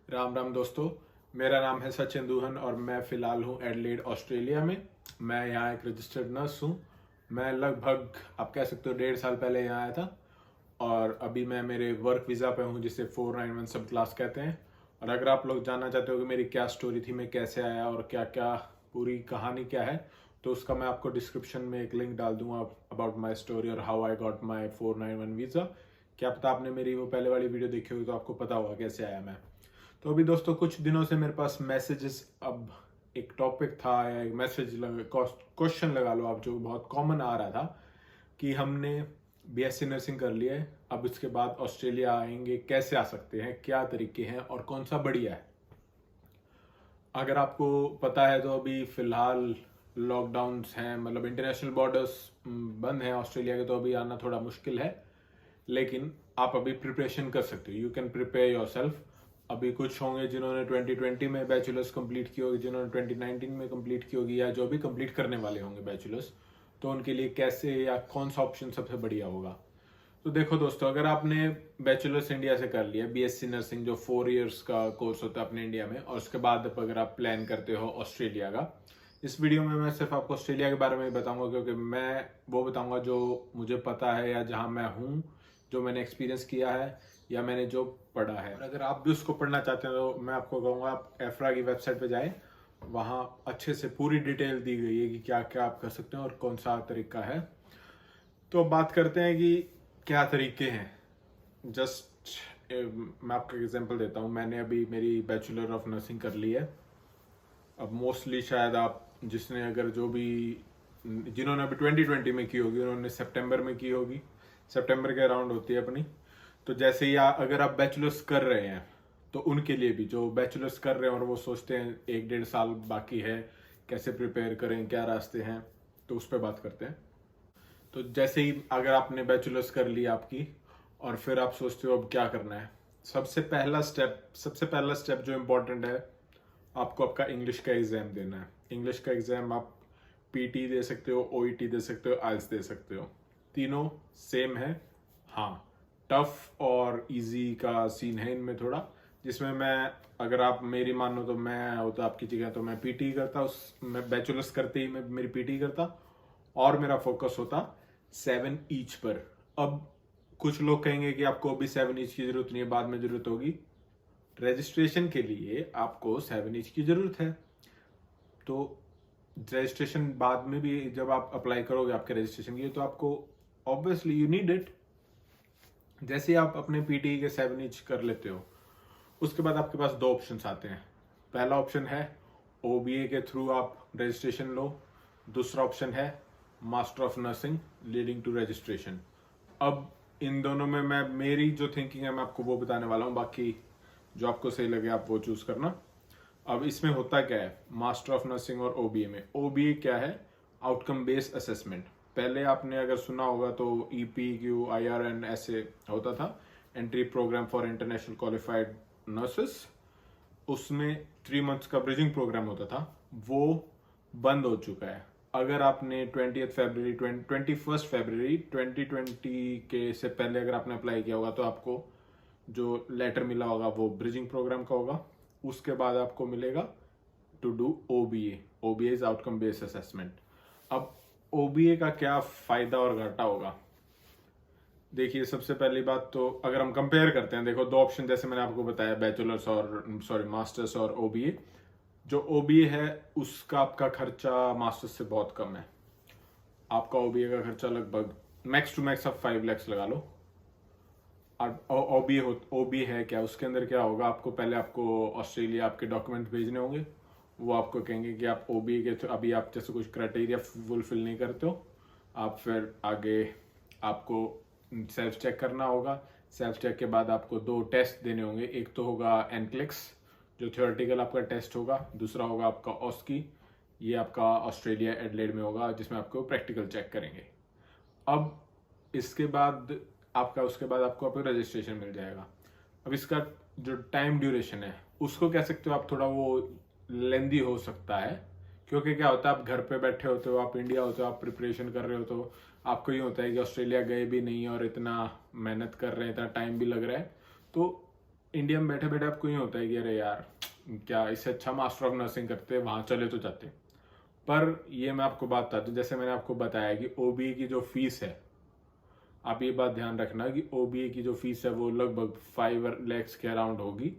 राम राम दोस्तों। मेरा नाम है सचिन दूहन और मैं फ़िलहाल हूँ एडलेड ऑस्ट्रेलिया में। मैं यहाँ एक रजिस्टर्ड नर्स हूँ। मैं लगभग आप कह सकते हो 1.5 साल पहले यहाँ आया था और अभी मैं मेरे वर्क वीज़ा पे हूँ जिसे 491 सब क्लास कहते हैं। और अगर आप लोग जानना चाहते हो कि मेरी क्या स्टोरी थी, मैं कैसे आया और क्या क्या पूरी कहानी क्या है, तो उसका मैं आपको डिस्क्रिप्शन में एक लिंक डाल दूंगा अबाउट माई स्टोरी और how I got my 491 visa. क्या पता आपने मेरी वो पहले वाली वीडियो देखी होगी तो आपको पता होगा कैसे आया मैं। तो अभी दोस्तों कुछ दिनों से मेरे पास मैसेजेस, अब एक टॉपिक था या एक मैसेज क्वेश्चन लगा लो आप, जो बहुत कॉमन आ रहा था कि हमने बीएससी नर्सिंग कर लिया है, अब इसके बाद ऑस्ट्रेलिया आएंगे, कैसे आ सकते हैं, क्या तरीके हैं और कौन सा बढ़िया है। अगर आपको पता है तो अभी फिलहाल लॉकडाउन्स हैं, मतलब इंटरनेशनल बॉर्डर्स बंद हैं ऑस्ट्रेलिया के, तो अभी आना थोड़ा मुश्किल है। लेकिन आप अभी प्रिपरेशन कर सकते हो, you can prepare your self. अभी कुछ होंगे जिन्होंने 2020 में बैचलर्स कंप्लीट की होगी, जिन्होंने 2019 में कंप्लीट की होगी, या जो भी कंप्लीट करने वाले होंगे बैचलर्स, तो उनके लिए कैसे या कौन सा ऑप्शन सबसे बढ़िया होगा। तो देखो दोस्तों, अगर आपने बैचलर्स इंडिया से कर लिया बीएससी नर्सिंग, जो 4 इयर्स का कोर्स होता है अपने इंडिया में, और उसके बाद अगर आप प्लान करते हो ऑस्ट्रेलिया का, इस वीडियो में मैं सिर्फ आपको ऑस्ट्रेलिया के बारे में ही बताऊंगा, क्योंकि मैं वो बताऊंगा जो मुझे पता है या जहां मैं हूं, जो मैंने एक्सपीरियंस किया है या मैंने जो पढ़ा है। और अगर आप भी उसको पढ़ना चाहते हैं तो मैं आपको कहूँगा आप एफ्रा की वेबसाइट पे जाएं, वहाँ अच्छे से पूरी डिटेल दी गई है कि क्या क्या आप कर सकते हैं और कौन सा तरीका है। तो अब बात करते हैं कि क्या तरीके हैं। जस्ट मैं आपको एग्जांपल देता हूँ। मैंने अभी मेरी बैचलर ऑफ नर्सिंग कर ली है। अब मोस्टली शायद आप जिसने अगर जो भी जिन्होंने अभी 2020 में की होगी, उन्होंने सितंबर में की होगी, सितंबर के अराउंड होती है अपनी। तो जैसे ही अगर आप बैचलर्स कर रहे हैं तो उनके लिए भी, जो बैचलर्स कर रहे हैं और वो सोचते हैं 1-1.5 साल बाकी है, कैसे प्रिपेयर करें, क्या रास्ते हैं, तो उस पर बात करते हैं। तो जैसे ही अगर आपने बैचलर्स कर ली आपकी और फिर आप सोचते हो अब क्या करना है, सबसे पहला स्टेप जो इम्पोर्टेंट है, आपको आपका इंग्लिश का एग्जाम देना है। इंग्लिश का एग्जाम आप पीटी दे सकते हो, ओईटी दे सकते हो, आइल्स दे सकते हो, तीनों सेम है। हाँ, टफ और इजी का सीन है इनमें थोड़ा, जिसमें मैं, अगर आप मेरी मानो तो मैं होता आपकी जगह तो मैं पीटी करता, मैं बैचलर्स करते ही मैं मेरी पीटी करता और मेरा फोकस होता 7 ईच पर। अब कुछ लोग कहेंगे कि आपको अभी 7 ईच की जरूरत नहीं है, बाद में जरूरत होगी। रजिस्ट्रेशन के लिए आपको 7 ईच की जरूरत है, तो रजिस्ट्रेशन बाद में भी जब आप अप्लाई करोगे आपके रजिस्ट्रेशन के लिए, तो आपको ऑब्वियसली यू नीड इट। जैसे आप अपने पीटी के 7 ईच कर लेते हो, उसके बाद आपके पास 2 ऑप्शंस आते हैं। पहला ऑप्शन है ओबीए के थ्रू आप रजिस्ट्रेशन लो, दूसरा ऑप्शन है master of nursing leading to registration. अब इन दोनों में मैं, मेरी जो थिंकिंग है मैं आपको वो बताने वाला हूँ, बाकी जो आपको सही लगे आप वो चूज करना। अब इसमें होता क्या है मास्टर ऑफ नर्सिंग और ओबीए में? ओबीए क्या है? Outcome based assessment. पहले आपने अगर सुना होगा तो EPQIRN ऐसे होता था, entry program for international qualified nurses. उसमें 3 मंथ्स का ब्रिजिंग प्रोग्राम होता था, वो बंद हो चुका है। अगर आपने 21 फरवरी 2020 के से पहले अगर आपने अप्लाई किया होगा, तो आपको जो लेटर मिला होगा वो ब्रिजिंग प्रोग्राम का होगा। उसके बाद आपको मिलेगा to do OBA. OBA is outcome based assessment. अब ओबीए का क्या फायदा और घाटा होगा? देखिए, सबसे पहली बात तो अगर हम कंपेयर करते हैं, देखो 2 ऑप्शन जैसे मैंने आपको बताया, बैचलर्स और मास्टर्स और ओबीए। जो ओबीए है उसका आपका खर्चा मास्टर्स से बहुत कम है। आपका ओबीए का खर्चा लगभग मैक्स टू मैक्स आप 5 लाख लगा लो। और ओबीए है क्या, उसके अंदर क्या होगा, आपको पहले आपको ऑस्ट्रेलिया आपके डॉक्यूमेंट भेजने होंगे। वो आपको कहेंगे कि आप ओबीए के अभी आप जैसे कुछ क्राइटेरिया फुलफिल नहीं करते हो, आप फिर आगे आपको सेल्फ चेक करना होगा। सेल्फ चेक के बाद आपको 2 टेस्ट देने होंगे। एक तो होगा एनक्लिक्स, जो थियोरेटिकल आपका टेस्ट होगा, दूसरा होगा आपका ऑस्की, ये आपका ऑस्ट्रेलिया एडलेड में होगा, जिसमें आपको प्रैक्टिकल चेक करेंगे। अब इसके बाद उसके बाद आपको रजिस्ट्रेशन मिल जाएगा। अब इसका जो टाइम ड्यूरेशन है उसको कह सकते हो आप, थोड़ा वो लेंदी हो सकता है, क्योंकि क्या होता है, आप घर पे बैठे होते हो, आप इंडिया होते हो, आप प्रिपरेशन कर रहे हो, तो आपको ये होता है कि ऑस्ट्रेलिया गए भी नहीं और इतना मेहनत कर रहे हैं, इतना टाइम भी लग रहा है, तो इंडिया में बैठे बैठे आपको ये होता है कि अरे यार क्या इससे अच्छा मास्टर ऑफ नर्सिंग करते, वहाँ चले तो जाते। पर ये मैं आपको बात बता दूं, जैसे मैंने आपको बताया कि ओबीए की जो फीस है, आप ये बात ध्यान रखना कि ओबीए की जो फीस है वो लगभग 5 lakhs के अराउंड होगी।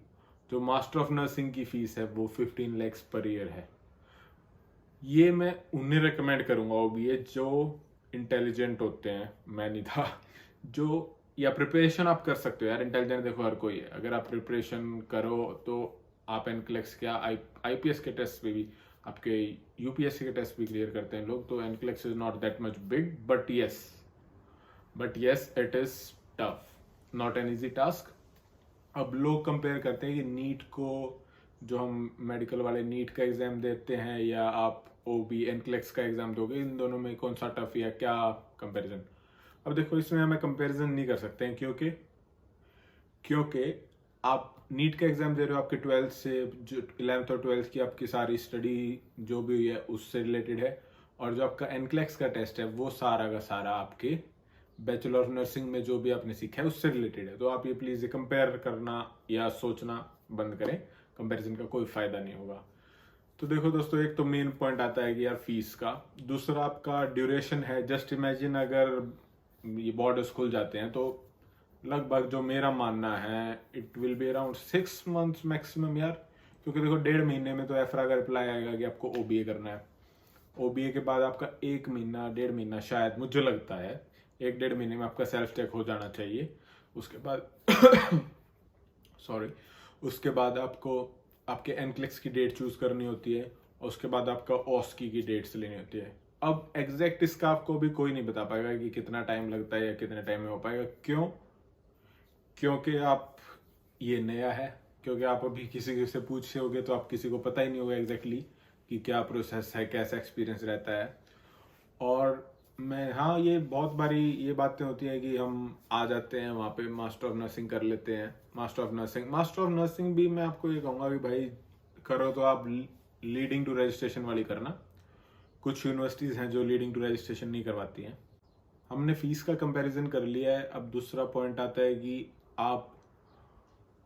जो मास्टर ऑफ नर्सिंग की फीस है वो 15 lakhs पर ईयर है। ये मैं उन्हें रिकमेंड करूंगा ओबीए जो इंटेलिजेंट होते हैं, मैं नहीं था। जो या प्रिपरेशन आप कर सकते हो यार, इंटेलिजेंट देखो हर कोई है, अगर आप प्रिपरेशन करो तो आप एनक्लेक्स क्या आईपीएस के टेस्ट पे भी, आपके यूपीएससी के टेस्ट भी क्लियर करते हैं लोग, तो NCLEX is not that much big, but yes it is tough, not an easy task. अब लोग कंपेयर करते हैं कि नीट को, जो हम मेडिकल वाले नीट का एग्जाम देते हैं या आप ओबी एनक्लेक्स का एग्जाम दोगे, इन दोनों में कौन सा टफ या क्या कंपैरिजन। अब देखो इसमें हमें कंपैरिजन नहीं कर सकते हैं, क्योंकि आप नीट का एग्जाम दे रहे हो, आपके 12th से जो 11th और 12th की आपकी सारी स्टडी जो भी हुई है उससे रिलेटेड है, और जो आपका एनक्लेक्स का टेस्ट है वो सारा का सारा आपके बैचलर ऑफ नर्सिंग में जो भी आपने सीखा है उससे रिलेटेड है। तो आप ये प्लीज कंपेयर करना या सोचना बंद करें, कंपैरिजन का कोई फायदा नहीं होगा। तो देखो दोस्तों, एक तो मेन पॉइंट आता है कि यार फीस का, दूसरा आपका ड्यूरेशन है। जस्ट इमेजिन अगर ये बॉर्डर्स खुल जाते हैं तो लगभग जो मेरा मानना है it will be around 6 months maximum यार, क्योंकि देखो 1.5 महीने में तो एफरा का रिप्लाई आएगा कि आपको ओबीए करना है। ओबीए के बाद आपका 1 महीना 1.5 महीना, शायद मुझे लगता है 1-1.5 महीने में आपका सेल्फ टेक हो जाना चाहिए। उसके बाद सॉरी, उसके बाद आपको आपके एनक्लेक्स की डेट चूज करनी होती है, और उसके बाद आपका ऑस्की की डेट्स लेनी होती है। अब एग्जैक्ट इसका आपको भी कोई नहीं बता पाएगा कि कितना टाइम लगता है या कितने टाइम में हो पाएगा। क्योंकि आप ये नया है, क्योंकि आप अभी किसी से पूछे होगे तो आप किसी को पता ही नहीं होगा एग्जैक्टली कि क्या प्रोसेस है, कैसा एक्सपीरियंस रहता है। और मैं, हाँ, ये बहुत बारी ये बातें होती है कि हम आ जाते हैं वहाँ पे मास्टर ऑफ नर्सिंग कर लेते हैं। मास्टर ऑफ नर्सिंग भी मैं आपको ये कहूँगा कि भाई करो तो आप लीडिंग टू रजिस्ट्रेशन वाली करना। कुछ यूनिवर्सिटीज़ हैं जो लीडिंग टू रजिस्ट्रेशन नहीं करवाती हैं। हमने फीस का कंपैरिजन कर लिया है। अब दूसरा पॉइंट आता है कि आप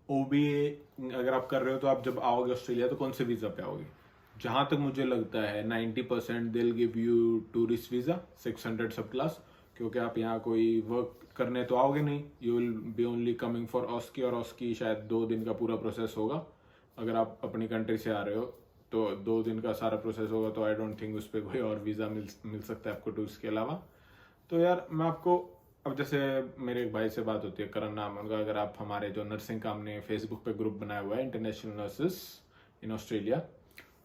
ओबीए अगर आप कर रहे हो तो आप जब आओगे ऑस्ट्रेलिया तो कौन से वीज़ा पे आओगे। जहां तक मुझे लगता है 90% दिल गिव यू टूरिस्ट वीज़ा 600 सब क्लास, क्योंकि आप यहाँ कोई वर्क करने तो आओगे नहीं, you will be only coming for OSCE, और ऑस्की शायद 2 दिन का पूरा प्रोसेस होगा। अगर आप अपनी कंट्री से आ रहे हो तो 2 दिन का सारा प्रोसेस होगा, तो आई डोंट थिंक उस पर कोई और वीज़ा मिल सकता है आपको टूरिस्ट के अलावा। तो यार मैं आपको, अब जैसे मेरे एक भाई से बात होती है, करण नाम उनका, अगर आप हमारे जो नर्सिंग का हमने फेसबुक पे ग्रुप बनाया हुआ है इंटरनेशनल नर्सेस इन ऑस्ट्रेलिया,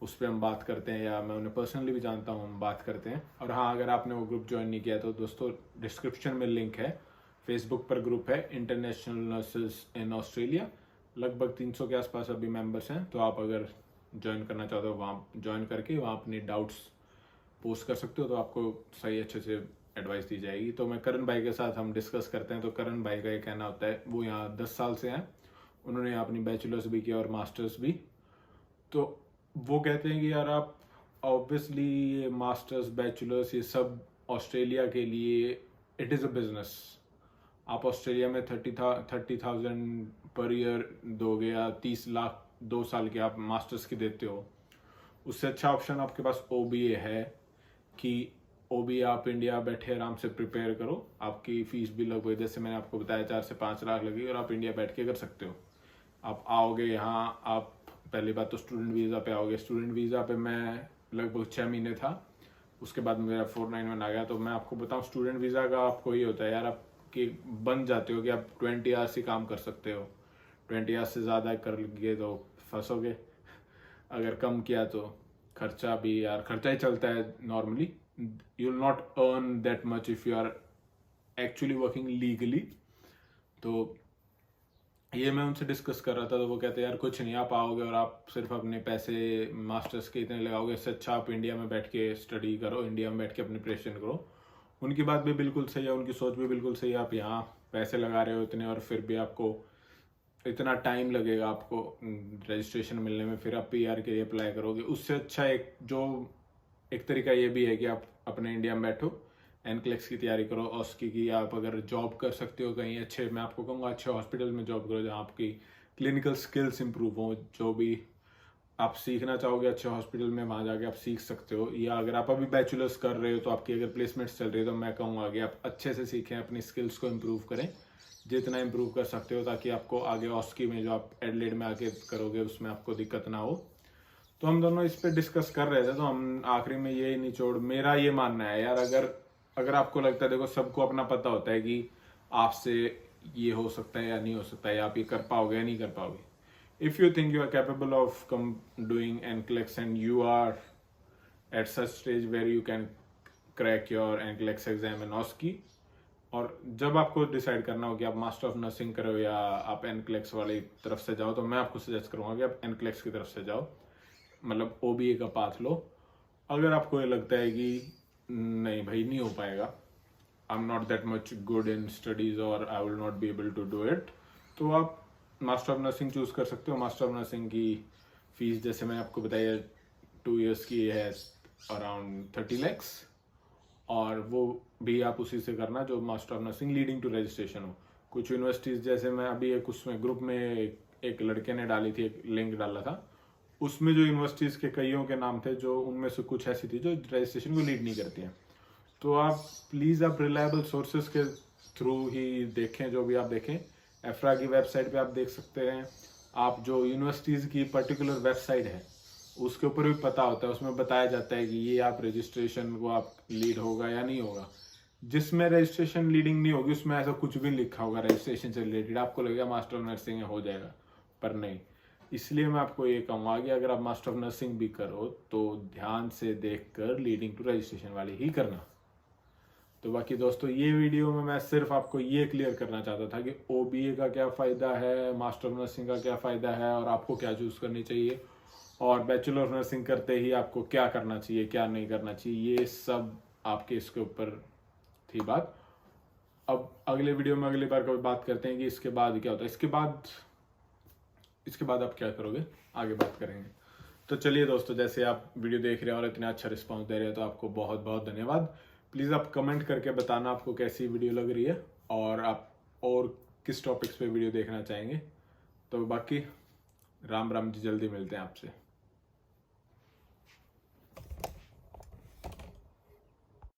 उस पर हम बात करते हैं, या मैं उन्हें पर्सनली भी जानता हूँ, हम बात करते हैं। और हाँ, अगर आपने वो ग्रुप ज्वाइन नहीं किया तो दोस्तों डिस्क्रिप्शन में लिंक है, फेसबुक पर ग्रुप है इंटरनेशनल नर्सेस इन ऑस्ट्रेलिया। लगभग 300 के आसपास अभी मेंबर्स हैं, तो आप अगर ज्वाइन करना चाहते हो वहाँ ज्वाइन करके वहाँ अपनी डाउट्स पोस्ट कर सकते हो, तो आपको सही अच्छे से एडवाइस दी जाएगी। तो मैं करण भाई के साथ हम डिस्कस करते हैं। तो करण भाई का ये कहना होता है, वो यहाँ 10 साल से हैं, उन्होंने यहाँ अपनी बैचलर्स भी किया और मास्टर्स भी। तो वो कहते हैं कि यार आप ऑब्वियसली ये मास्टर्स बैचलर्स ये सब ऑस्ट्रेलिया के लिए इट इज़ अ बिजनेस। आप ऑस्ट्रेलिया में 30,000 पर ईयर दोगे या 30 लाख 2 साल के आप मास्टर्स की देते हो, उससे अच्छा ऑप्शन आपके पास ओबीए है कि ओबीए आप इंडिया बैठे आराम से प्रिपेयर करो। आपकी फीस भी लगभग, जैसे मैंने आपको बताया, 4 से 5 लाख लगेगी, और आप इंडिया बैठ के कर सकते हो। आप आओगे यहाँ, आप पहली बात तो स्टूडेंट वीज़ा पे आओगे। स्टूडेंट वीज़ा पे मैं लगभग 6 महीने था, उसके बाद मेरा 491 आ गया। तो मैं आपको बताऊँ, स्टूडेंट वीज़ा का आपको ये होता है यार, आप कि बन जाते हो कि आप 20 आवर्स ही काम कर सकते हो। 20 आवर्स से ज़्यादा कर लिए तो फंसोगे, अगर कम किया तो खर्चा भी, यार खर्चा ही चलता है normally. You will not earn that much if you are actually working legally. तो ये मैं उनसे डिस्कस कर रहा था, तो वो कहते हैं यार कुछ नहीं, आप आओगे और आप सिर्फ अपने पैसे मास्टर्स के इतने लगाओगे, इससे अच्छा आप इंडिया में बैठ के स्टडी करो, इंडिया में बैठ के अपनी प्रिपरेशन करो। उनकी बात भी बिल्कुल सही है, उनकी सोच भी बिल्कुल सही है। आप यहाँ पैसे लगा रहे हो इतने, और फिर भी आपको इतना टाइम लगेगा आपको रजिस्ट्रेशन मिलने में, फिर आप पीआर के लिए अप्लाई करोगे। उससे अच्छा एक तरीका ये भी है कि आप अपने इंडिया में बैठो, एनक्लेक्स की तैयारी करो, ऑस्की की। आप अगर जॉब कर सकते हो कहीं अच्छे, मैं आपको कहूँगा अच्छे हॉस्पिटल में जॉब करो जहाँ आपकी क्लिनिकल स्किल्स इंप्रूव हो, जो भी आप सीखना चाहोगे अच्छे हॉस्पिटल में वहाँ जाके आप सीख सकते हो। या अगर आप अभी बैचलर्स कर रहे हो तो आपकी अगर प्लेसमेंट्स चल रही है तो मैं कहूँगा कि आप अच्छे से सीखें, अपनी स्किल्स को इम्प्रूव करें जितना इम्प्रूव कर सकते हो, ताकि आपको आगे ऑस्की में जो आप एडलेड में आके करोगे उसमें आपको दिक्कत ना हो। तो हम दोनों इस पे डिस्कस कर रहे थे, तो हम आखिरी में यही निचोड़, मेरा ये मानना है यार, अगर आपको लगता है, देखो सबको अपना पता होता है कि आपसे ये हो सकता है या नहीं हो सकता है, आप ये कर पाओगे या नहीं कर पाओगे। If you think you are capable of doing NCLEX and you are at such stage where you can crack your NCLEX exam in OSCE, और जब आपको डिसाइड करना हो कि आप मास्टर ऑफ नर्सिंग करो या आप NCLEX वाली तरफ से जाओ, तो मैं आपको सजेस्ट करूंगा कि आप NCLEX की तरफ से जाओ, मतलब OBA का पाथ लो। अगर आपको ये लगता है कि नहीं भाई नहीं हो पाएगा, I am not that much good in studies और I will not be able to do it, तो आप मास्टर ऑफ नर्सिंग चूज कर सकते हो। मास्टर ऑफ नर्सिंग की फीस जैसे मैंने आपको बताया 2 years की है अराउंड 30 lakhs, और वो भी आप उसी से करना जो master of nursing leading to registration हो। कुछ यूनिवर्सिटीज़ जैसे मैं अभी एक उसमें ग्रुप में एक लड़के ने डाली थी, एक लिंक डाला था, उसमें जो यूनिवर्सिटीज़ के कईयों के नाम थे, जो उनमें से कुछ ऐसी थी जो रजिस्ट्रेशन को लीड नहीं करती हैं। तो आप प्लीज़ आप रिलायबल सोर्सेज के थ्रू ही देखें, जो भी आप देखें। एफ्रा की वेबसाइट पे आप देख सकते हैं, आप जो यूनिवर्सिटीज़ की पर्टिकुलर वेबसाइट है उसके ऊपर भी पता होता है, उसमें बताया जाता है कि ये आप रजिस्ट्रेशन को आप लीड होगा या नहीं होगा। जिसमें रजिस्ट्रेशन लीडिंग नहीं होगी उसमें ऐसा कुछ भी लिखा होगा रजिस्ट्रेशन से रिलेटेड, आपको लगेगा मास्टर ऑफ नर्सिंग हो जाएगा, पर नहीं। इसलिए मैं आपको ये कहूँगा कि अगर आप मास्टर ऑफ नर्सिंग भी करो तो ध्यान से देखकर लीडिंग टू रजिस्ट्रेशन वाली ही करना। तो बाकी दोस्तों, ये वीडियो में मैं सिर्फ आपको ये क्लियर करना चाहता था कि OBA का क्या फ़ायदा है, मास्टर ऑफ नर्सिंग का क्या फ़ायदा है, और आपको क्या चूज़ करनी चाहिए, और बैचलर ऑफ नर्सिंग करते ही आपको क्या करना चाहिए क्या नहीं करना चाहिए, ये सब आपके इसके ऊपर थी बात। अब अगले वीडियो में अगली बार कभी बात करते हैं कि इसके बाद क्या होता है, इसके बाद आप क्या करोगे, आगे बात करेंगे। तो चलिए दोस्तों, जैसे आप वीडियो देख रहे हैं और इतना अच्छा रिस्पांस दे रहे हैं तो आपको बहुत बहुत धन्यवाद। प्लीज़ आप कमेंट करके बताना आपको कैसी वीडियो लग रही है और आप और किस टॉपिक्स पे वीडियो देखना चाहेंगे। तो बाकी राम राम जी, जल्दी मिलते हैं आपसे।